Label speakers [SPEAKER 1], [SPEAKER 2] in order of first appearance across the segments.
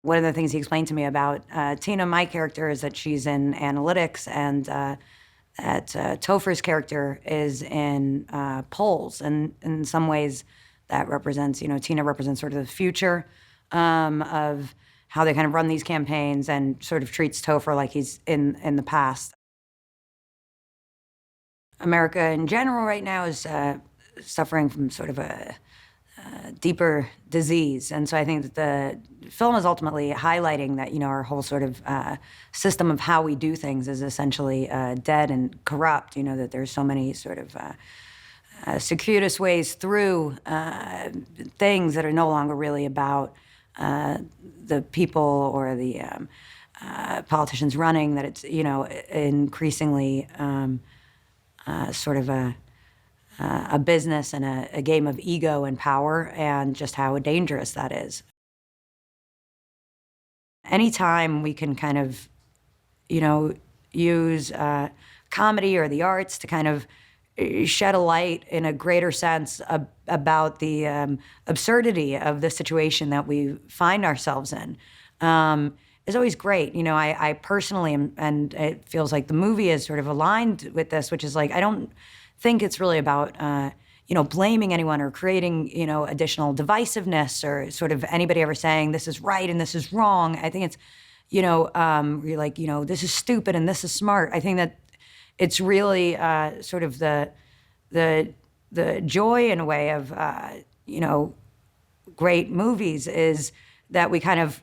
[SPEAKER 1] One of the things he explained to me about Tina, my character, is that she's in analytics, and that Topher's character is in polls. And in some ways, that represents, Tina represents sort of the future of how they kind of run these campaigns, and sort of treats Topher like he's in the past. America in general right now is suffering from sort of a deeper disease. And so I think that the film is ultimately highlighting that, our whole sort of system of how we do things is essentially dead and corrupt, that there's so many sort of circuitous ways through things that are no longer really about the people or the politicians running, that it's, increasingly sort of a business and a game of ego and power, and just how dangerous that is. Anytime we can kind of, use comedy or the arts to kind of shed a light in a greater sense about the absurdity of the situation that we find ourselves in, is always great. I personally am, and it feels like the movie is sort of aligned with this, which is like, I don't think it's really about, blaming anyone or creating, additional divisiveness, or sort of anybody ever saying this is right and this is wrong. I think it's, you're like, this is stupid and this is smart. I think that it's really sort of the joy, in a way, of, great movies, is that we kind of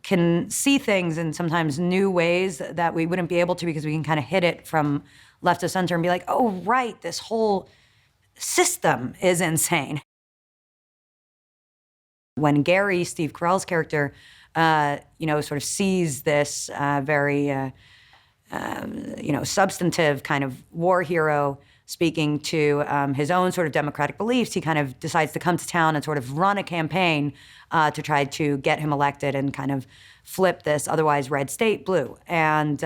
[SPEAKER 1] can see things in sometimes new ways that we wouldn't be able to, because we can kind of hit it from left to center and be like, oh, right, this whole system is insane. When Gary, Steve Carell's character, sort of sees this very, substantive kind of war hero speaking to his own sort of democratic beliefs, he kind of decides to come to town and sort of run a campaign to try to get him elected and kind of flip this otherwise red state blue. And,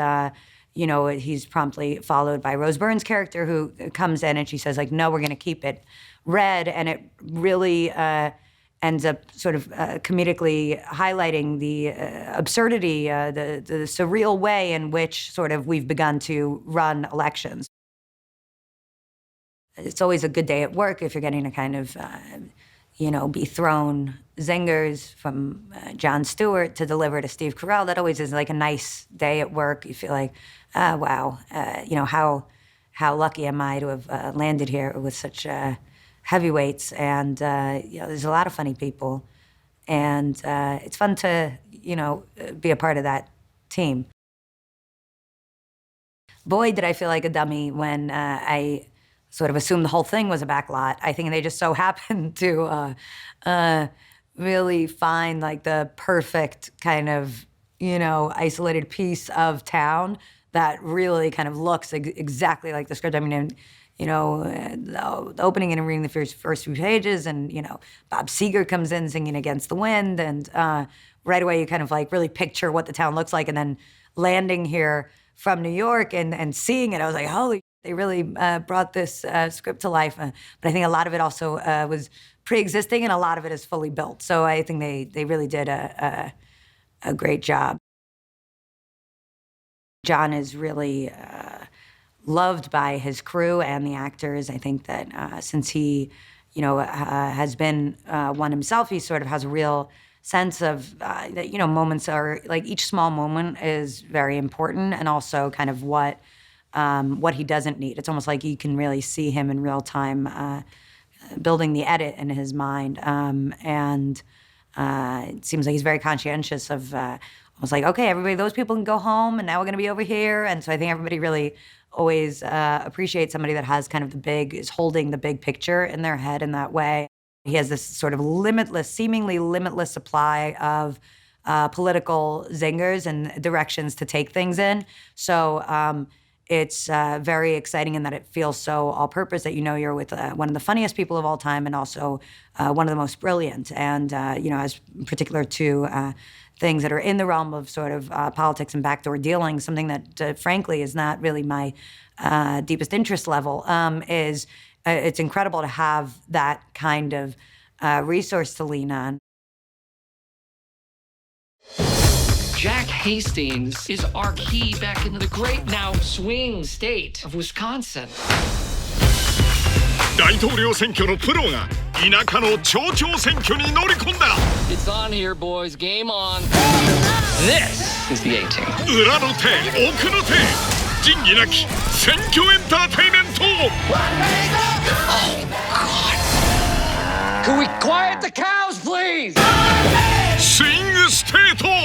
[SPEAKER 1] he's promptly followed by Rose Byrne's character, who comes in and she says, like, no, we're going to keep it red. And it really ends up sort of comedically highlighting the absurdity, the surreal way in which sort of we've begun to run elections. It's always a good day at work if you're getting to kind of, be thrown zingers from Jon Stewart to deliver to Steve Carell. That always is like a nice day at work. You feel like, wow, how lucky am I to have landed here with such heavyweights. And, there's a lot of funny people. And it's fun to, be a part of that team. Boy, did I feel like a dummy when I sort of assumed the whole thing was a backlot. I think they just so happened to really find like the perfect kind of, isolated piece of town that really kind of looks exactly like the script. I mean, the opening and reading the first few pages, and, Bob Seger comes in singing Against the Wind, and right away you kind of like really picture what the town looks like, and then landing here from New York and seeing it, I was like, holy, they really brought this script to life. But I think a lot of it also was pre-existing, and a lot of it is fully built. So I think they really did a great job. John is really loved by his crew and the actors. I think that since he, has been one himself, he sort of has a real sense of that, moments are, like, each small moment is very important, and also kind of what he doesn't need. It's almost like you can really see him in real time building the edit in his mind. And it seems like he's very conscientious of almost like, okay, everybody, those people can go home, and now we're going to be over here. And so I think everybody really always appreciates somebody that has kind of is holding the big picture in their head in that way. He has this sort of seemingly limitless supply of political zingers and directions to take things in. So it's very exciting in that it feels so all-purpose, that you're with one of the funniest people of all time, and also one of the most brilliant. And, as particular to things that are in the realm of sort of politics and backdoor dealing, something that, frankly, is not really my deepest interest level, is it's incredible to have that kind of resource to lean on.
[SPEAKER 2] Jack Hastings is our key back into the great now swing state of Wisconsin.
[SPEAKER 3] 大統領選挙のプロが田舎の町長選挙に乗り込んだ。
[SPEAKER 2] It's on here, boys. Game on. This is the A-team.
[SPEAKER 3] 裏の手、奥の手、仁義なき選挙エンターテイメント。
[SPEAKER 2] Oh, God. Can we quiet the cows, please?
[SPEAKER 3] スイングステート。